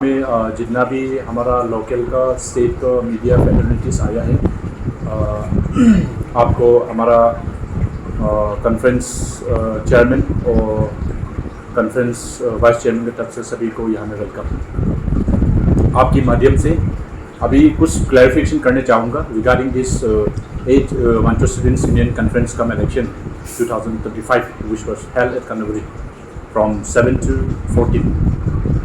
जितना भी हमारा लोकल का स्टेट का मीडिया फैसिलिटीज़ आया है, आपको हमारा कॉन्फ्रेंस चेयरमैन और कॉन्फ्रेंस वाइस चेयरमैन की तरफ से सभी को यहाँ में वेलकम। आपके माध्यम से अभी कुछ क्लैरिफिकेशन करने चाहूँगा regarding this 8 Wancho students union conference cum election 2025 which was held at Kanaguri from 7 to 14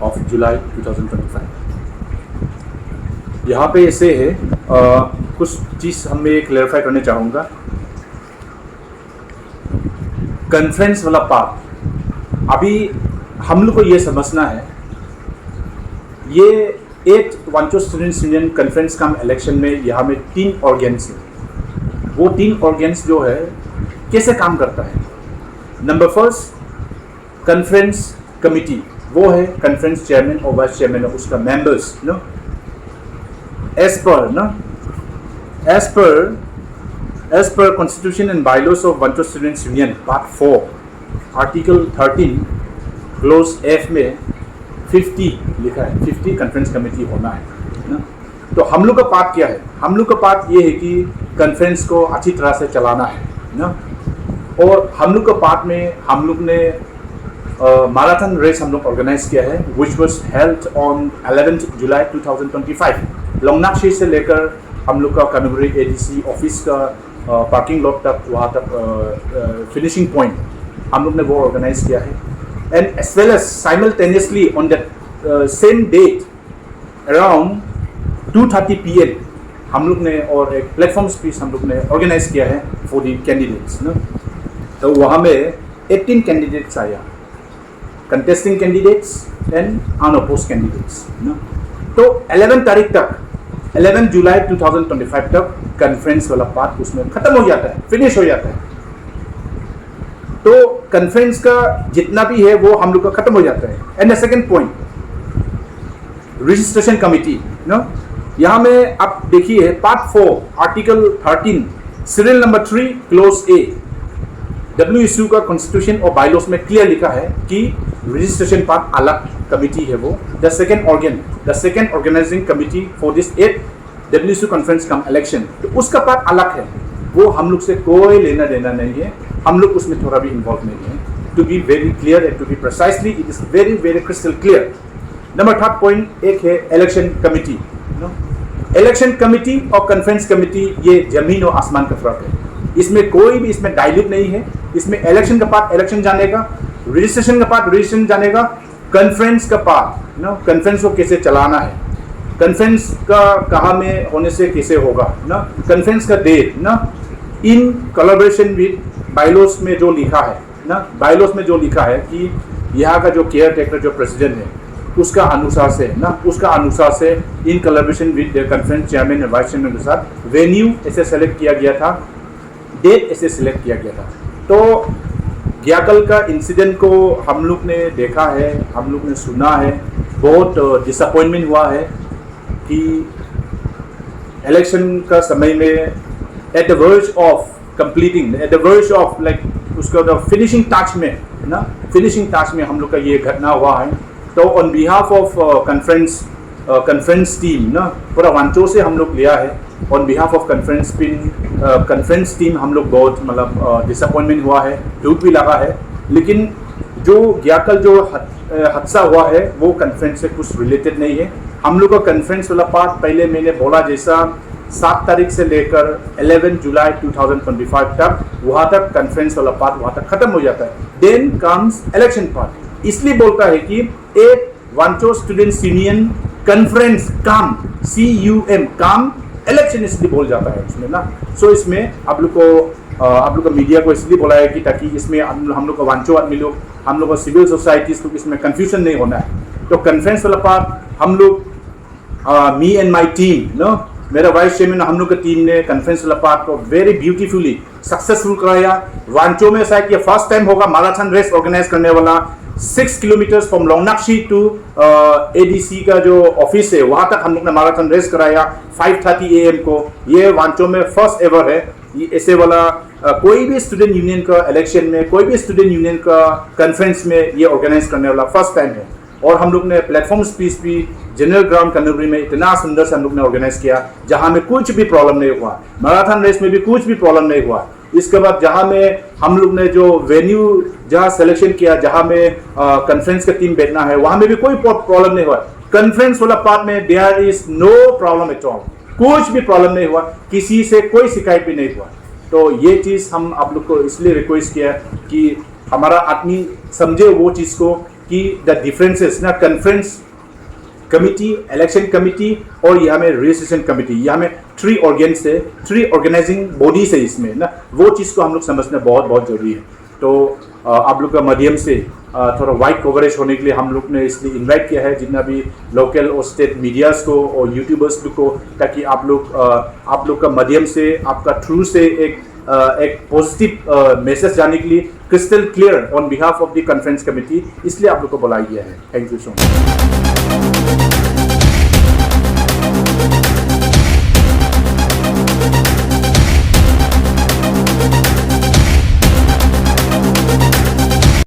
of July 2025। यहाँ पे ऐसे है कुछ चीज़ हमें क्लैरिफाई करने चाहूँगा। कॉन्फ्रेंस वाला पार्ट अभी हम लोग को ये समझना है, ये 8 Wancho students union conference cum election में यहाँ में 3 ऑर्गेन्स है। वो 3 ऑर्गेन्स जो है कैसे काम करता है। नंबर फर्स्ट कॉन्फ्रेंस कमिटी, वो है कॉन्फ्रेंस चेयरमैन और वाइस चेयरमैन और उसका members no as per constitution and bylaws of Wancho students union part 4 article 13 clause F में 50 लिखा है, 50 कॉन्फ्रेंस कमेटी होना है ना। तो हम लोग का पार्ट क्या है, हम लोग का पार्ट ये है कि कॉन्फ्रेंस को अच्छी तरह से चलाना है ना। और हम लोग का पार्ट में हम लोग ने मैराथन रेस हम लोग ऑर्गेनाइज किया है विच वॉज हेल्ड ऑन 11 जुलाई 2025। लोंगनाक्षी से लेकर हम लोग का कानगुरी एडीसी ऑफिस का पार्किंग लॉट तक, वहाँ तक फिनिशिंग पॉइंट हम लोग ने वो ऑर्गेनाइज किया है। And as well as simultaneously on that same date around 2:30 PM हम लोग ने और एक प्लेटफॉर्म स्पीच हम लोग ने ऑर्गेनाइज किया है फॉर दी कैंडिडेट्स ना। तो वहाँ में 18 कैंडिडेट्स आया, contesting candidates and unopposed candidates ना। तो 11 तारीख तक, 11 जुलाई 2025 तक कॉन्फ्रेंस वाला पार्ट उसमें खत्म हो जाता है, फिनिश हो जाता है। तो कॉन्फ्रेंस का जितना भी है वो हम लोग का खत्म हो जाता है। And the second point registration committee ना, यहाँ में आप देखिए part 4 article 13 serial number 3 clause A WSU का कॉन्स्टिट्यूशन और बायलॉज में क्लियर लिखा है कि रजिस्ट्रेशन पार्ट अलग कमिटी है वो। The second organising committee for this 8 WSU conference cum election, तो उसका पार्ट अलग है, वो हम लोग से कोई लेना देना नहीं है, हम लोग उसमें थोड़ा भी इन्वॉल्व नहीं है। To be very clear and to be precisely it is very very crystal clear. Number 3 point एक है इलेक्शन कमिटी। इलेक्शन कमिटी और कॉन्फ्रेंस कमिटी ये जमीन और आसमान का फर्क है, इसमें कोई भी इसमें डाइल्यूट नहीं है। इसमें इलेक्शन का पार्ट इलेक्शन जानेगा, रजिस्ट्रेशन का पार्ट रजिस्ट्रेशन जानेगा, कॉन्फ्रेंस का पार्ट ना कॉन्फ्रेंस को कैसे चलाना है, कॉन्फ्रेंस का कहाँ में होने से कैसे होगा ना, कॉन्फ्रेंस का डेट ना, इन कोलैबोरेशन विद बायलॉज में जो लिखा है ना, बायलॉज में जो लिखा है कि यहाँ का जो केयर टेकर जो प्रेसिडेंट है उसका अनुसार से ना, उसका अनुसार से in collaboration with conference chairman और वाइस चेयरमैन के साथ वेन्यू ऐसे सेलेक्ट किया गया था, डेट ऐसे सिलेक्ट किया गया था। तो ग्याकल का इंसिडेंट को हम लोग ने देखा है, हम लोग ने सुना है, बहुत डिसअपॉइंटमेंट हुआ है कि इलेक्शन का समय में at the verge of completing, at the verge of like उसका फिनिशिंग टच में ना, फिनिशिंग टच में हम लोग का ये घटना हुआ है। तो on behalf of conference team ना, पूरा वांचो से हम लोग लिया है, on behalf of conference team हम लोग बहुत मतलब डिसअपॉइंटमेंट हुआ है, दुख भी लगा है। लेकिन जो ग्याकल जो हादसा हुआ है वो कॉन्फ्रेंस से कुछ रिलेटेड नहीं है। हम लोग का कॉन्फ्रेंस वाला पार्ट पहले मैंने बोला जैसा 7 तारीख से लेकर 11 जुलाई 2025 तक, वहाँ तक कॉन्फ्रेंस वाला पार्ट वहाँ तक खत्म हो जाता है। देन कम्स इलेक्शन पार्ट, इसलिए बोलता है कि 8 वांचो स्टूडेंट्स यूनियन कॉन्फ्रेंस काम CUM काम इलेक्शन इसलिए बोल जाता है उसमें ना। सो इसमें आप लोग का मीडिया को इसलिए बोला है कि ताकि इसमें हम लोग का वांचो आदमी लोग, हम लोग का सिविल सोसाइटीज लोग इसमें कंफ्यूजन नहीं होना है। तो कॉन्फ्रेंस वाला पार्ट हम लोग me and my team no, मेरा वाइस चेयरमैन हम लोग की टीम ने कॉन्फ्रेंस वाला पार्ट को वेरी ब्यूटीफुली सक्सेसफुल कराया। वांचो में शायद ये फर्स्ट टाइम होगा मैराथन रेस ऑर्गेनाइज करने वाला। 6 किलोमीटर्स फ्रॉम लोंगनाक्षी टू ADC का जो ऑफिस है वहाँ तक हम लोग ने मैराथन रेस कराया 5:30 AM को। ये वांचो में फर्स्ट एवर है, ये ऐसे वाला कोई भी स्टूडेंट यूनियन का इलेक्शन में, कोई भी स्टूडेंट यूनियन का कॉन्फ्रेंस में ये ऑर्गेनाइज करने वाला फर्स्ट टाइम है। और हम लोग ने प्लेटफॉर्म स्पीच भी जनरल ग्राउंड कन्नूरी में इतना सुंदर से हम लोग ने ऑर्गेनाइज किया, जहां में कुछ भी प्रॉब्लम नहीं हुआ। मैराथन रेस में भी कुछ भी प्रॉब्लम नहीं हुआ। इसके बाद जहां में हम लोग ने जो वेन्यू जहां सिलेक्शन किया, जहां में कॉन्फ्रेंस का टीम बैठना है, वहां में भी कोई प्रॉब्लम नहीं हुआ। कॉन्फ्रेंस वाला पार्ट में there is no problem at all, कुछ भी प्रॉब्लम नहीं हुआ, किसी से कोई शिकायत भी नहीं हुआ। तो ये चीज़ हम आप लोग को इसलिए रिक्वेस्ट किया कि हमारा आदमी समझे वो चीज़ को कि द डिफरेंसेस ना, कॉन्फ्रेंस कमिटी, इलेक्शन कमिटी और यहाँ में रजिस्ट्रेशन कमिटी, यहाँ में 3 ऑर्गेन्स से 3 ऑर्गेनाइजिंग बॉडीज है इसमें ना, वो चीज़ को हम लोग समझना बहुत बहुत जरूरी है। तो आप लोग का माध्यम से थोड़ा वाइड कवरेज होने के लिए हम लोग ने इसलिए इनवाइट किया है जितना भी लोकल और स्टेट मीडियाज़ को और यूट्यूबर्स को, ताकि आप लोग का माध्यम से, आपका थ्रू से एक पॉजिटिव मैसेज जाने के लिए crystal clear on behalf of the conference committee, इसलिए आप लोग को बुलाया गया है। Thank you so much.